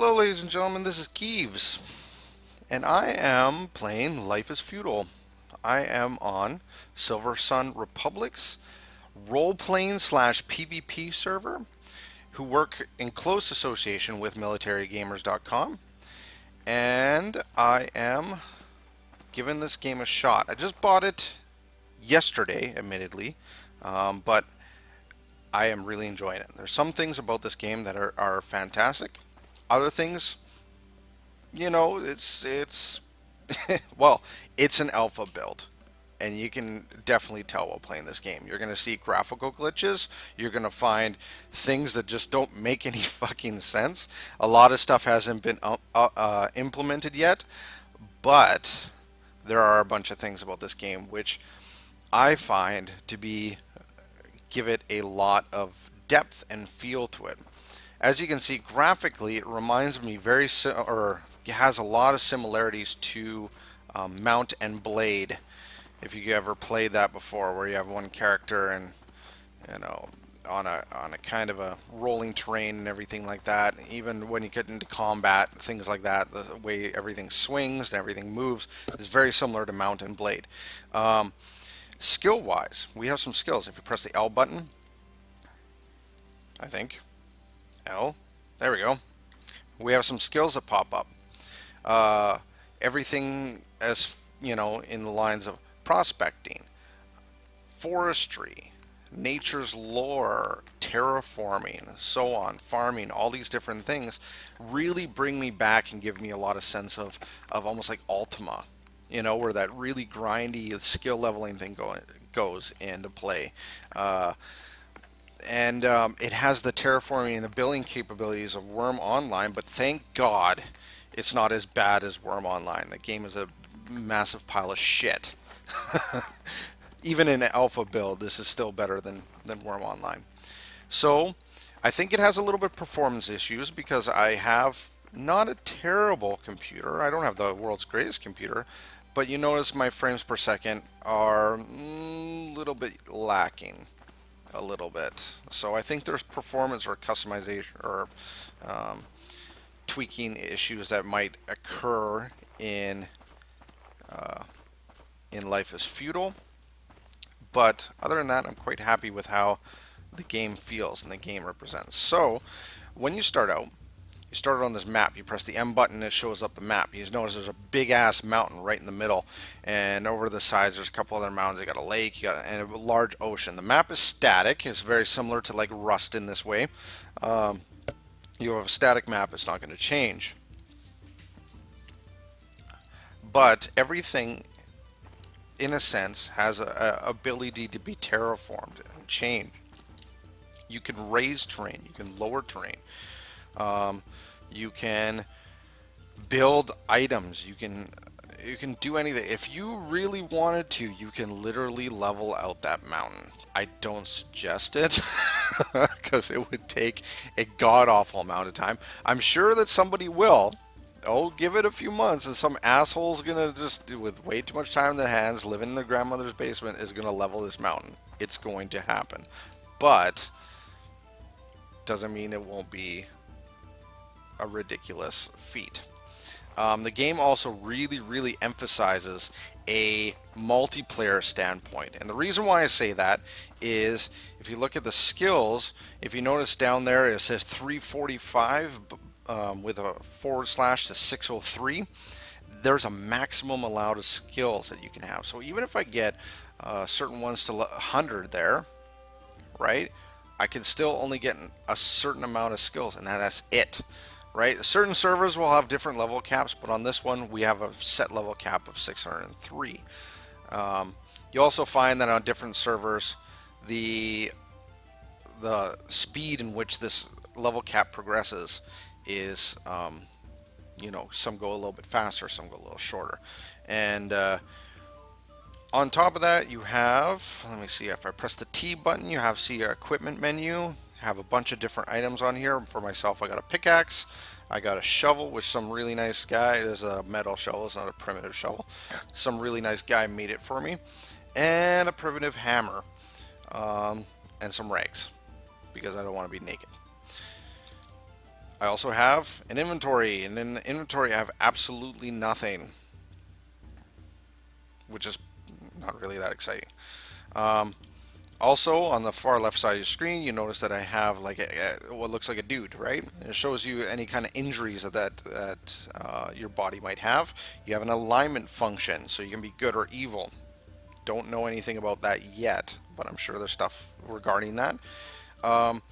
Hello, ladies and gentlemen, this is Keeves, and I am playing Life is Feudal. I am on Silver Sun Republic's role playing slash PvP server, who work in close association with militarygamers.com, and I am giving this game a shot. I just bought it yesterday, admittedly, but I am really enjoying it. There's some things about this game that are fantastic. Other things, it's well, it's an alpha build, and you can definitely tell while playing this game. You're going to see graphical glitches. You're going to find things that just don't make any fucking sense. A lot of stuff hasn't been implemented yet, but there are a bunch of things about this game which I find to be give it a lot of depth and feel to it. As you can see graphically, it reminds me or it has a lot of similarities to Mount and Blade. If you ever played that before, where you have one character and you know on a kind of a rolling terrain and everything like that. Even when you get into combat, things like that, the way everything swings and everything moves is very similar to Mount and Blade. Skill-wise, we have some skills. If you press the L button, I think. L. There we go. We have some skills that pop up. Everything as, in the lines of prospecting, forestry, nature's lore, terraforming, so on, farming, all these different things really bring me back and give me a lot of sense of almost like Ultima, where that really grindy skill leveling thing goes into play. And it has the terraforming and the building capabilities of Worm Online, but thank God it's not as bad as Worm Online. The game is a massive pile of shit. Even in an alpha build, this is still better than Worm Online. So I think it has a little bit of performance issues because I have not a terrible computer. I don't have the world's greatest computer, but you notice my frames per second are a little bit lacking. A little bit. So I think there's performance or customization or tweaking issues that might occur in Life is Feudal. But other than that, I'm quite happy with how the game feels and the game represents. So when you start out, you start on this map. You press the M button, it shows up the map. You notice there's a big ass mountain right in the middle, and over the sides there's a couple other mountains. You got a lake, and a large ocean. The map is static. It's very similar to like Rust in this way. You have a static map. It's not going to change, but everything, in a sense, has a ability to be terraformed and change. You can raise terrain. You can lower terrain. You can build items. You can do anything. If you really wanted to, you can literally level out that mountain. I don't suggest it because it would take a god-awful amount of time. I'm sure that somebody will. Oh, give it a few months and some asshole's gonna just, with way too much time in their hands, living in their grandmother's basement, is gonna level this mountain. It's going to happen. But doesn't mean it won't be a ridiculous feat. The game also really emphasizes a multiplayer standpoint, and the reason why I say that is if you look at the skills, if you notice down there it says 345 with a / to 603. There's a maximum allowed of skills that you can have. So even if I get certain ones to 100 there, right, I can still only get a certain amount of skills, and that's it. Right? Certain servers will have different level caps, but on this one we have a set level cap of 603. You also find that on different servers the speed in which this level cap progresses is some go a little bit faster, some go a little shorter. And on top of that, you have, let me see, if I press the T button, you have your equipment menu. Have a bunch of different items on here. For myself, I got a pickaxe, I got a shovel, which some really nice guy, there's a metal shovel, it's not a primitive shovel, some really nice guy made it for me, and a primitive hammer, and some rags, because I don't want to be naked. I also have an inventory, and in the inventory I have absolutely nothing, which is not really that exciting. Um, Also, on the far left side of your screen, you notice that I have like what looks like a dude, right? It shows you any kind of injuries that your body might have. You have an alignment function, so you can be good or evil. Don't know anything about that yet, but I'm sure there's stuff regarding that. Um,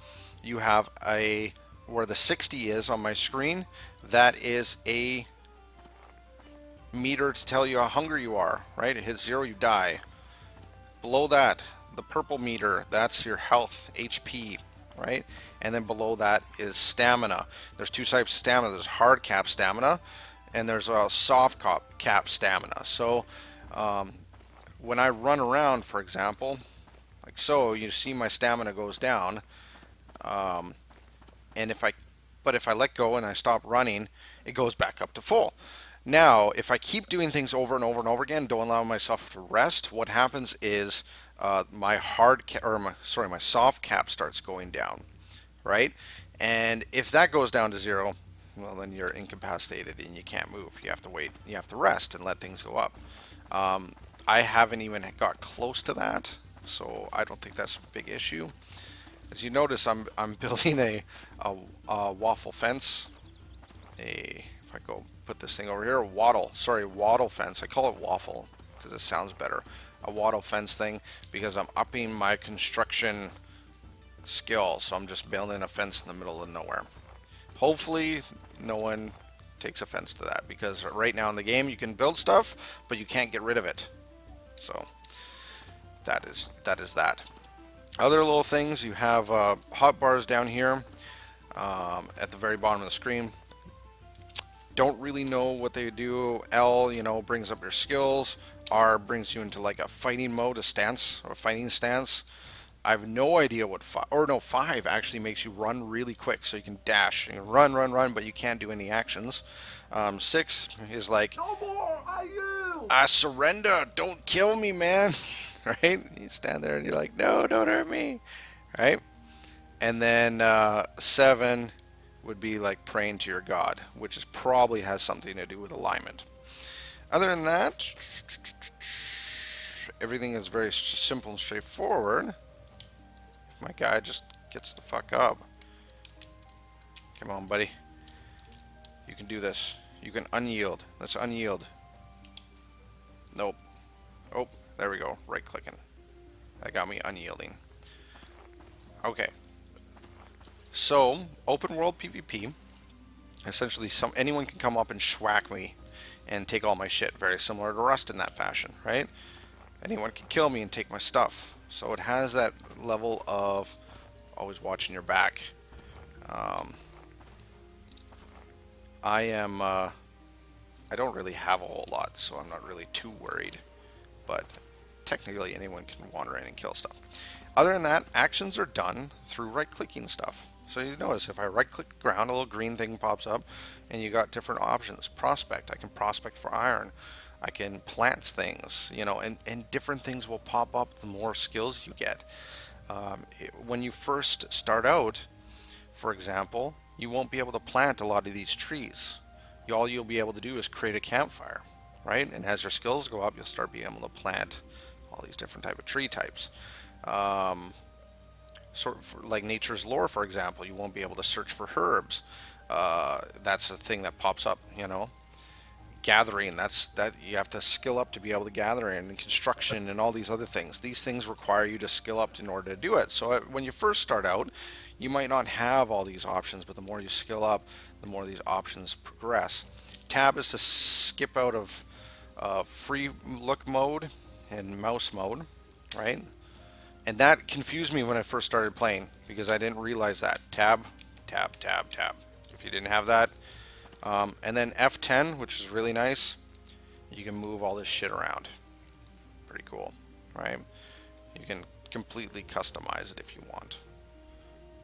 you have a where the 60 is on my screen. That is a meter to tell you how hungry you are, right? It hits 0, you die. Below that, the purple meter, that's your health, HP, right? And then below that is stamina. There's two types of stamina. There's hard cap stamina, and there's a soft cap stamina. So um, when I run around, for example, like so, you see my stamina goes down. Um, and if I let go and I stop running, it goes back up to full. Now, if I keep doing things over and over and over again, don't allow myself to rest, what happens is my soft cap starts going down, right? And if that goes down to 0, well, then you're incapacitated and you can't move. You have to wait. You have to rest and let things go up. I haven't even got close to that, so I don't think that's a big issue. As you notice, I'm building a waffle fence. If I go put this thing over here, a wattle fence. I call it waffle because it sounds better. A wattle fence thing because I'm upping my construction skill. So I'm just building a fence in the middle of nowhere. Hopefully, no one takes offense to that because right now in the game you can build stuff, but you can't get rid of it. So that is that. Other little things, you have hot bars down here at the very bottom of the screen. Don't really know what they do. L, brings up your skills. R brings you into like a fighting mode, a stance, or a fighting stance. I have no idea what 5 actually makes you run really quick, so you can dash. You can run, but you can't do any actions. 6 is like, no more, I surrender, don't kill me, man. Right? You stand there and you're like, no, don't hurt me. Right? And then 7 would be like praying to your god, which is probably has something to do with alignment. Other than that, everything is very simple and straightforward. If my guy just gets the fuck up. Come on, buddy. You can do this. You can unyield. Let's unyield. Nope. Oh, there we go. Right clicking. That got me unyielding. Okay. So, open world PvP. Essentially, anyone can come up and schwack me and take all my shit. Very similar to Rust in that fashion, right? Anyone can kill me and take my stuff. So it has that level of always watching your back. I don't really have a whole lot, so I'm not really too worried. But technically, anyone can wander in and kill stuff. Other than that, actions are done through right-clicking stuff. So you notice if I right-click the ground, a little green thing pops up, and you got different options. Prospect. I can prospect for iron. I can plant things, and different things will pop up the more skills you get. When you first start out, for example, you won't be able to plant a lot of these trees. All you'll be able to do is create a campfire, right? And as your skills go up, you'll start being able to plant all these different type of tree types. Sort of like nature's lore, for example, you won't be able to search for herbs. That's a thing that pops up, gathering, that you have to skill up to be able to gather, and construction and all these other things. These things require you to skill up in order to do it. So when you first start out, you might not have all these options, but the more you skill up, the more these options progress. Tab is to skip out of free look mode and mouse mode, right? And that confused me when I first started playing because I didn't realize that. Tab, tab, tab, tab. If you didn't have that. And then F10, which is really nice, you can move all this shit around. Pretty cool, right? You can completely customize it if you want.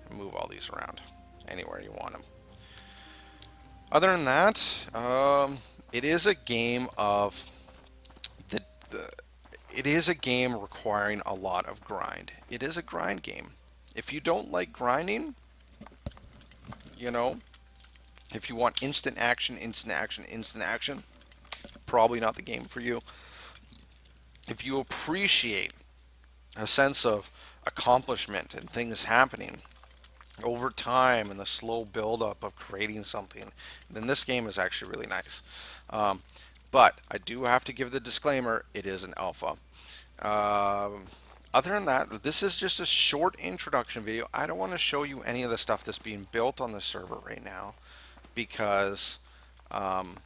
And move all these around anywhere you want them. Other than that, it is a game of it is a game requiring a lot of grind. It is a grind game. If you don't like grinding, If you want instant action, probably not the game for you. If you appreciate a sense of accomplishment and things happening over time and the slow build up of creating something, then this game is actually really nice. Um, but I do have to give the disclaimer, it is an alpha. Um, Other than that, this is just a short introduction video. I don't want to show you any of the stuff that's being built on the server right now because um,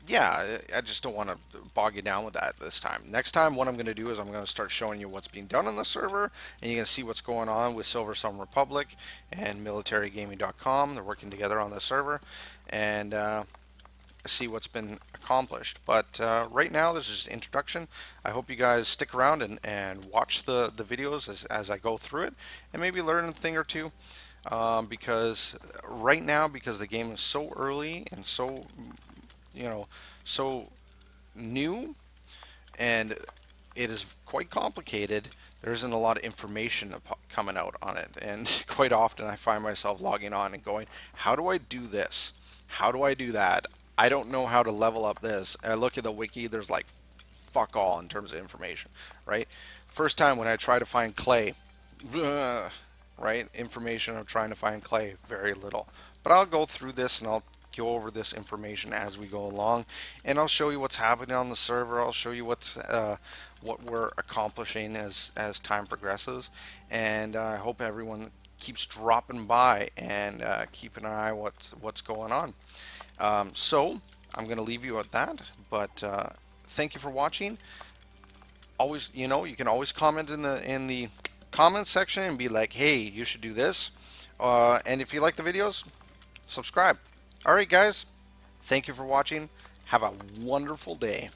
yeah, I just don't want to bog you down with that this time. Next time, what I'm going to do is I'm going to start showing you what's being done on the server, and you're going to see what's going on with Silver Sun Republic and militarygaming.com. They're working together on the server, and see what's been accomplished. But right now, this is introduction. I hope you guys stick around and watch the videos as I go through it, and maybe learn a thing or two. Because right now, because the game is so early and so you know, so new and it is quite complicated. There isn't a lot of information coming out on it, and quite often I find myself logging on and going, "How do I do this? How do I do that? I don't know how to level up this." And I look at the wiki, there's like fuck all in terms of information, right? First time when I try to find clay, right? Information of trying to find clay, very little. But I'll go through this and I'll go over this information as we go along, and I'll show you what's happening on the server. I'll show you what we're accomplishing as time progresses, and I hope everyone keeps dropping by and keep an eye what's going on. So I'm going to leave you at that, but thank you for watching. Always, you can always comment in the comment section and be like, hey, you should do this. And if you like the videos, subscribe. All right, guys. Thank you for watching. Have a wonderful day.